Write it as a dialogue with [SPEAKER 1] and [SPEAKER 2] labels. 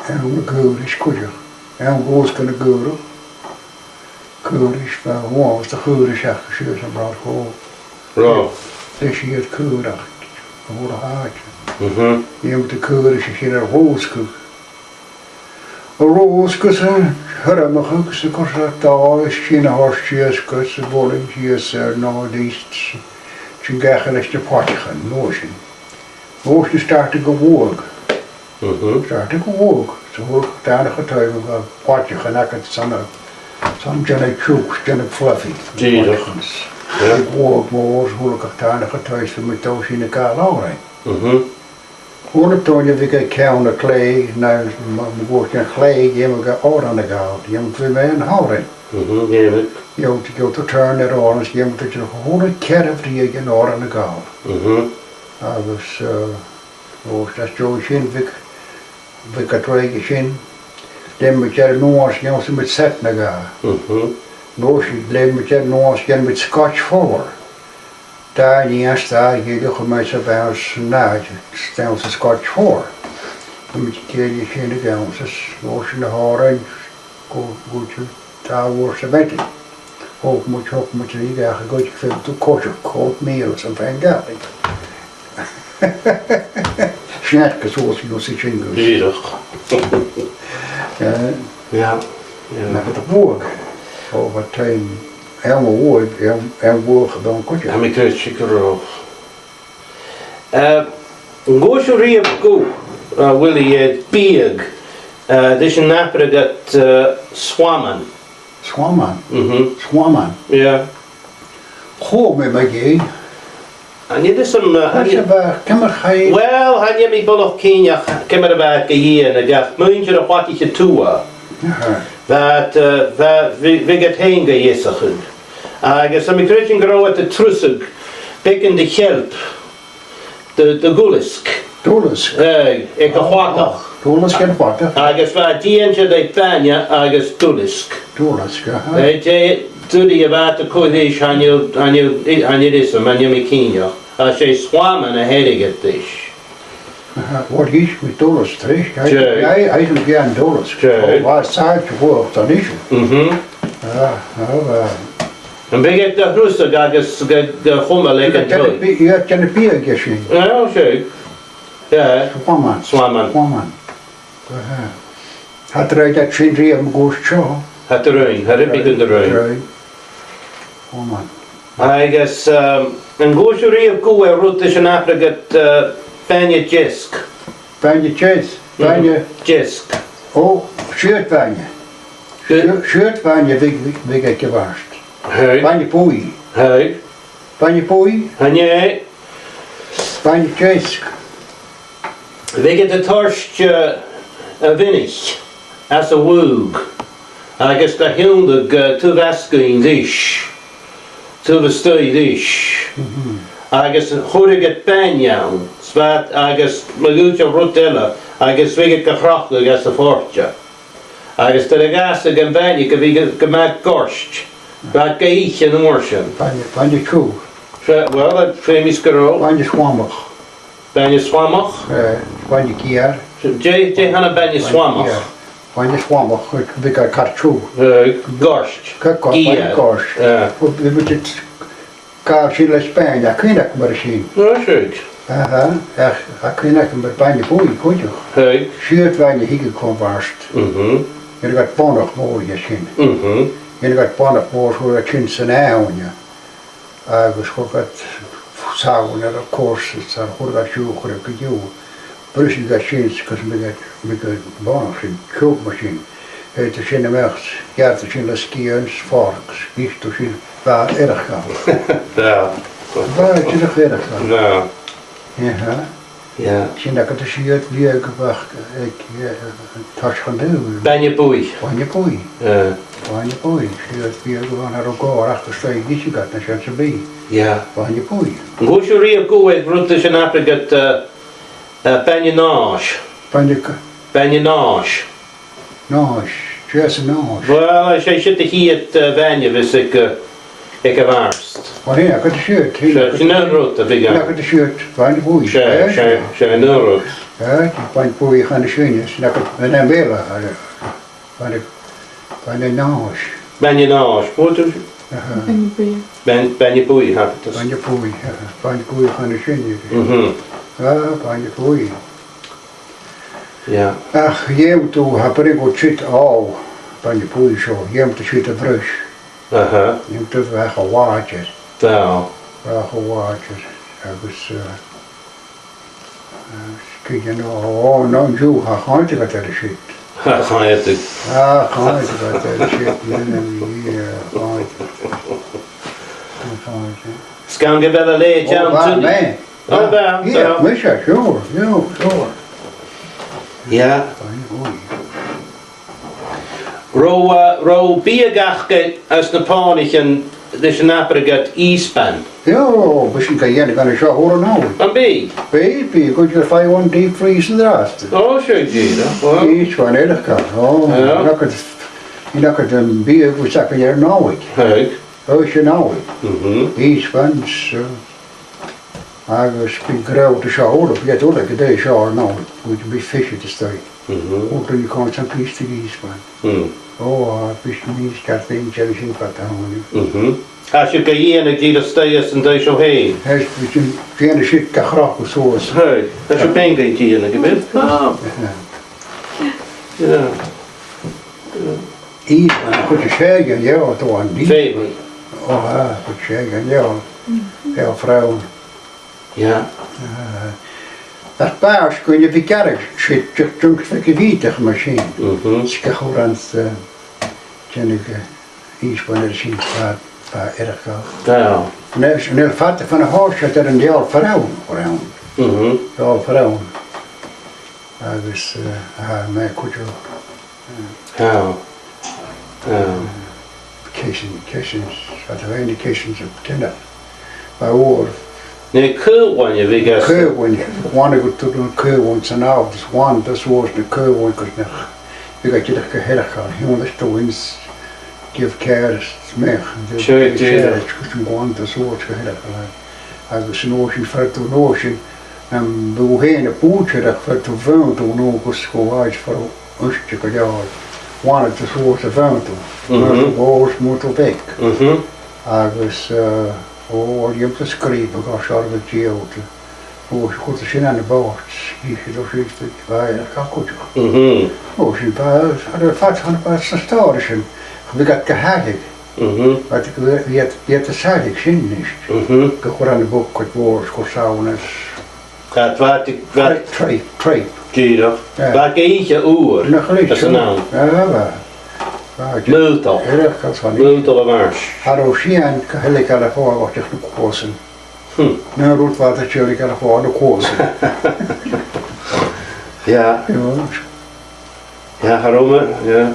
[SPEAKER 1] En geur is koeien. En goos kunnen geuren. Geur is van gewoon, de geur is echt gezeur en brood gewoon.
[SPEAKER 2] Right.
[SPEAKER 1] Dus hier het geur echt. Gewoon een haartje. Je moet de geur is in een roosje. Een roosje zijn hermige, ze kosten taal, is geen hartjes, kussen, bolletjes, nou die zijn gelijk de potje gaan, noosje. Noosje staat te gewoog. Staat te gewoog. Zo hoor ik daar een getuige van potje gaan, het zo'n jenne chook, jenne fluffy.
[SPEAKER 2] Jesus.
[SPEAKER 1] Ik woog maar hoor ik daar een getuige van mijn toos in de kaal Gewoon toen je weer kijkt naar klei, nou wordt je klei, je moet gaan oor aan de goud, je moet weer mee houden. Je moet te turn het oor, je moet het gewoon een kerf die je oor aan de goud. Dus, dat is zo zin, we kan twee zin, dan moet je nog eens met zet naar gaan. Nog eens moet je nog eens met scotch voor. Daar niet eens daar, je doet mensen bij ons na, stel ze scotch voor. Dan moet je keer je zin de gaan, dus los in de haren, goed je, daar wordt ze beter. Ook moet je niet zeggen, goed je veel te kotje, koud meel, zo'n fijn geld. Snetke zoals je ons iets in doet. Ja. Maar het woord, over tijd. Helemaal woord, en woord dan kotje.
[SPEAKER 2] Ja, ik weet het ook. Goos je riep go, Willie, big. Dit is een napper dat Shiomein.
[SPEAKER 1] Shiomein? Shiomein?
[SPEAKER 2] Ja.
[SPEAKER 1] Goh, met je.
[SPEAKER 2] En je is een... Wel, had je mij bolog Kenia, kemmer bij hier en ik dacht, moet je er wat je toe? Dat we get heen gejessen goed. Ik heb een beetje groot de trussig, bekken de help, de gulisk.
[SPEAKER 1] Gulisk?
[SPEAKER 2] Ik heb wattig.
[SPEAKER 1] Gulisk en wattig?
[SPEAKER 2] Ik heb wat dientje de panja, ik heb gulisk.
[SPEAKER 1] Gulisk, ja.
[SPEAKER 2] Doe je wat de koedisch aan je disem, aan je mekinja. Als je Shiomein een herige is.
[SPEAKER 1] Wat is met dollars terug? Hij is geen dollars. Waar staat je voor dan is het?
[SPEAKER 2] En ben je de rustig, ik gewoon lekker terug.
[SPEAKER 1] Je hebt een bier gezien.
[SPEAKER 2] Ja, zeker. Ja.
[SPEAKER 1] Shiomein. Had er dat geen riem goes zo?
[SPEAKER 2] Had er heb ik in de ruim.
[SPEAKER 1] Shiomein.
[SPEAKER 2] Ik guess, een goosje riem koe, roet is een apriget panje jisk.
[SPEAKER 1] Panje chase? Panje?
[SPEAKER 2] Jisk.
[SPEAKER 1] Oh, shirtpanje. Shirtpanje wie ik je warst.
[SPEAKER 2] Hoi.
[SPEAKER 1] Panje poei.
[SPEAKER 2] Hoi.
[SPEAKER 1] Panje poei?
[SPEAKER 2] En jij?
[SPEAKER 1] Panje chase.
[SPEAKER 2] Weet je de torstje winnig, als een woog. Ik guess de hildig te wasken is. Te bestuid is. Ik guess goede get panjaan. Zwaar, ik guess magutje rotella. Ik guess weet ik gekracht, ik guess de fortje. Ik guess de gasten gaan bij je, wie gemaakt korst. Wat ga je in de morgen?
[SPEAKER 1] Panje koe.
[SPEAKER 2] Wel, dat vreemd gero.
[SPEAKER 1] Panje swammig.
[SPEAKER 2] Ben je swammig?
[SPEAKER 1] Panje kier.
[SPEAKER 2] Jij gaan ben je swammig.
[SPEAKER 1] Panje swammig, ik ga kartjoe.
[SPEAKER 2] Gorst.
[SPEAKER 1] Panje korst. We moeten het kaartje in Spanje, dat kun je maar zien.
[SPEAKER 2] Ja, zeker.
[SPEAKER 1] Echt, dat kun je met panje poei, goed je.
[SPEAKER 2] Hey.
[SPEAKER 1] Shirt waar je hier gewoon warst. Je gaat pannig mooi gezien. Je gaat pannig mooi voor dat kind zijn eigen. Ik schok het samen naar de koers, het zijn goed dat je ook een keer. Precies dat kind, als met een pannig zijn, koopmachine. Het is in de weg, ja, het is in de skiën, varks, niet te zien, waar erg gaat.
[SPEAKER 2] Ja.
[SPEAKER 1] Waar is het erg gaat?
[SPEAKER 2] Ja.
[SPEAKER 1] Ja. Zie dat het is hier weer gewacht, ik tas gaan doen.
[SPEAKER 2] Ben je poei?
[SPEAKER 1] Panje poei.
[SPEAKER 2] Ja.
[SPEAKER 1] Panje poei. Zie dat weer gewoon naar elkaar achtersteek, die je gaat, dan zijn ze bij.
[SPEAKER 2] Ja.
[SPEAKER 1] Panje poei.
[SPEAKER 2] Hoe je real go ik roet is een aprigat penjenage. Penjenage.
[SPEAKER 1] Nage, just nage.
[SPEAKER 2] Wel, als je zit hier het wenje, wist ik heb aarst.
[SPEAKER 1] Maar hier, ik heb de shirt.
[SPEAKER 2] Je nou roet, dat ik
[SPEAKER 1] Ja, ik heb de shirt, panje poei.
[SPEAKER 2] Je nou roet.
[SPEAKER 1] Ja, die van boeien gaan de schoentjes. Dat ik een willen hadden. Van de naas.
[SPEAKER 2] Ben je naast? Wat is
[SPEAKER 3] Ben je bij?
[SPEAKER 2] Ben je boei, had het
[SPEAKER 1] Van de boeien. Van de boeien gaan de schoentjes. Ja, van de boeien.
[SPEAKER 2] Ja.
[SPEAKER 1] Ach, je moet toe hebben ik wat zit al. Van de boeien zo. Je moet zitten brus.
[SPEAKER 2] Aha.
[SPEAKER 1] Je moet het weg een water.
[SPEAKER 2] Wel.
[SPEAKER 1] Weg een water. Dat is... Kijk je nou, nou zo gaan je dat er zit.
[SPEAKER 2] Ga je het.
[SPEAKER 1] Ja, gaan je dat er zit. Hier, gaan je.
[SPEAKER 2] Skan je wel een leedje
[SPEAKER 1] Oh, waar, nee.
[SPEAKER 2] Oh, daar.
[SPEAKER 1] Hier, mis je, zo, zo.
[SPEAKER 2] Ja. Ro biergachke als de panichen de snapperigat ispan.
[SPEAKER 1] Ja, misschien kan je gaan zo horen nou.
[SPEAKER 2] Van B.
[SPEAKER 1] Baby, kun je 5 deep freeze eruit.
[SPEAKER 2] Oh, zo zie
[SPEAKER 1] Iets van eerlijk kan. Oh,
[SPEAKER 2] Ja.
[SPEAKER 1] dan kan het een bier voor zakken je nou.
[SPEAKER 2] Heuk.
[SPEAKER 1] Hoe is je nou?
[SPEAKER 2] Mhm.
[SPEAKER 1] Iets van zo. Maar we spelen grote schouder, je weet ook dat je deze jaar nou moet je bij vissen te staan. Ook dan je kan zo'n piece iets van. Oh, piece niet, gaat een challenge in wat houden.
[SPEAKER 2] Als je kijkt die dat steeds en deze zo heen.
[SPEAKER 1] Hij is een kleine shit kan graag zoals.
[SPEAKER 2] Hey, dat is een penguin hier in gebed. Ah. Ja.
[SPEAKER 1] Iets van goed te zeggen, ja, toch aan die.
[SPEAKER 2] Baby.
[SPEAKER 1] Oh, ja, goed te zeggen, ja. Ja, vrouwen.
[SPEAKER 2] Ja.
[SPEAKER 1] Dat paars kun je verkerken, zit junk vergewietig machine. Ik kan gewoon aan het, ken ik iets van de zien waar erg gaat.
[SPEAKER 2] Ja.
[SPEAKER 1] En heel vatten van een huis had er een deel vrouwen around. Ja, vrouwen. Dus, mijn koetje.
[SPEAKER 2] Ja. Ja.
[SPEAKER 1] Kissens, wat er weinig kissens op tenen. Maar hoor.
[SPEAKER 2] Nee, cool one je wie gast.
[SPEAKER 1] Keurwin, one go to doen keurwin zijn avond, dus one, dat was de keurwin, kus nog. Je gaat je dat geheerd gaan, je moet dat eens give care, is meer.
[SPEAKER 2] Sure,
[SPEAKER 1] kus je one, dat was geheerd gaan. Als een ocean ver te ocean, en we heen een poetje dat ver te vuil toe, nog eens gewoon voor een stukje jaar. One, dat was de vuil toe, maar de boos moet op ik. Als oh, je hebt geschreven, als je met je auto. Oh, je goed te zien aan de boot. Je ziet toch iets dat waar je gaat goed. Oh, je hebt vaak van een paar stadigen. Ik heb gehaald. Wat ik weet te zeggen, ik zie niet. Ik heb gewoon aan de boek het woord gesaunen.
[SPEAKER 2] Gaat wat ik wat.
[SPEAKER 1] Treep.
[SPEAKER 2] Zie waar eentje oer.
[SPEAKER 1] Nog
[SPEAKER 2] Dat is een naam.
[SPEAKER 1] Ja, waar.
[SPEAKER 2] Multal.
[SPEAKER 1] Erg kan het van niet.
[SPEAKER 2] Multal mars.
[SPEAKER 1] Harosien kan ik al voor wat je nog kozen. Nou, roet wat het jullie al voor de kozen.
[SPEAKER 2] Ja.
[SPEAKER 1] Ja.
[SPEAKER 2] Ja, waarom? Ja.